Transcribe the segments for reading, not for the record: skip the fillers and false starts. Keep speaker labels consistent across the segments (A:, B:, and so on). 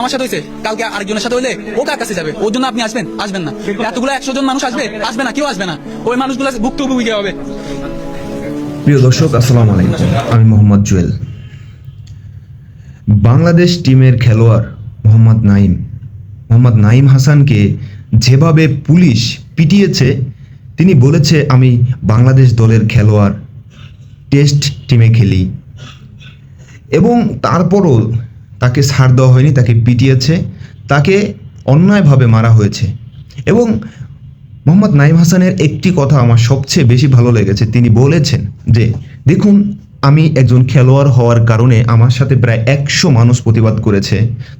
A: আমার সাথে হয়েছে, কালকে আরেকজনের সাথে হইলে ও কার কাছে যাবে? ওর জন্য আপনি আসবেন? আসবেন না। এতগুলো 100 জন মানুষ আসবে? আসবে না, কেউ আসবে না। ওই মানুষগুলো ভুক্তভোগী হবে।
B: প্রিয় দর্শক, আসসালামু আলাইকুম। আমি মোহাম্মদ জুয়েল। বাংলাদেশ টিমের খেলোয়াড় মোহাম্মদ নাঈম হাসানকে যেভাবে পুলিশ পিটিয়েছে, তিনি বলেছে আমি বাংলাদেশ দলের খেলোয়াড়, টেস্ট টিমে খেলি, এবং তারপরও তাকে ছাড় দেওয়া হয়নি, তাকে পিটিয়েছে, তাকে অন্যায়ভাবে মারা হয়েছে। এবং মোহাম্মদ নাঈম হাসানের একটি কথা আমার সবচেয়ে বেশি ভালো লেগেছে। তিনি বলেছেন যে দেখুন, আমি একজন খেলোয়াড় হওয়ার কারণে আমার সাথে প্রায় 100 মানুষ প্রতিবাদ করেছে,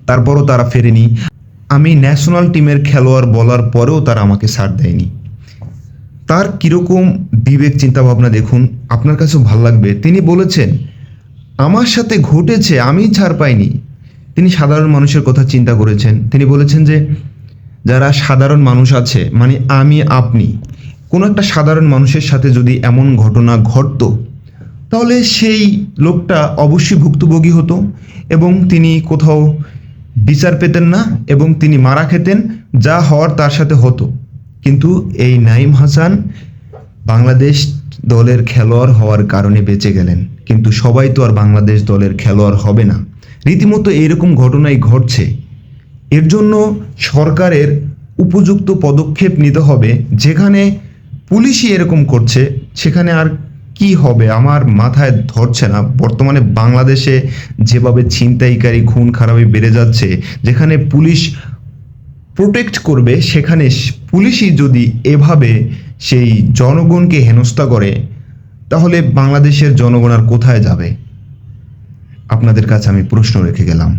B: তারপরও তারা ফেরেনি। আমি ন্যাশনাল টিমের খেলোয়াড় বলার পরেও তারা আমাকে ছাড় দেয়নি। তার কীরকম বিবেক চিন্তাভাবনা দেখুন, আপনার কাছেও ভালো লাগবে। তিনি বলেছেন আমার সাথে ঘটেছে, আমি ছাড় পাইনি। তিনি সাধারণ মানুষের কথা চিন্তা করেছেন। তিনি বলেছেন যে যারা সাধারণ মানুষ আছে, মানে আমি আপনি, কোনো একটা সাধারণ মানুষের সাথে যদি এমন ঘটনা ঘটতো, তাহলে সেই লোকটা অবশ্যই ভুক্তভোগী হতো এবং তিনি কোথাও বিচার পেতেন না এবং তিনি মারা খেতেন, যা হওয়ার তার সাথে হতো। কিন্তু এই নাঈম হাসান বাংলাদেশ দলের খেলোয়াড় হওয়ার কারণে বেঁচে গেলেন, কিন্তু সবাই তো আর বাংলাদেশ দলের খেলোয়াড় হবে না। রীতিমতো এইরকম ঘটনাই ঘটছে। এর জন্য সরকারের উপযুক্ত পদক্ষেপ নিতে হবে। যেখানে পুলিশই এরকম করছে, সেখানে আর কি হবে আমার মাথায় ধরছে না। বর্তমানে বাংলাদেশে যেভাবে ছিনতাইকারী, খুন খারাপি বেড়ে যাচ্ছে, যেখানে পুলিশ প্রোটেক্ট করবে, সেখানে পুলিশই যদি এভাবে সেই জনগণকে হেনস্থা করে, তাহলে বাংলাদেশের জনগণ আর কোথায় যাবে? আপনাদের কাছে আমি প্রশ্ন রেখে গেলাম।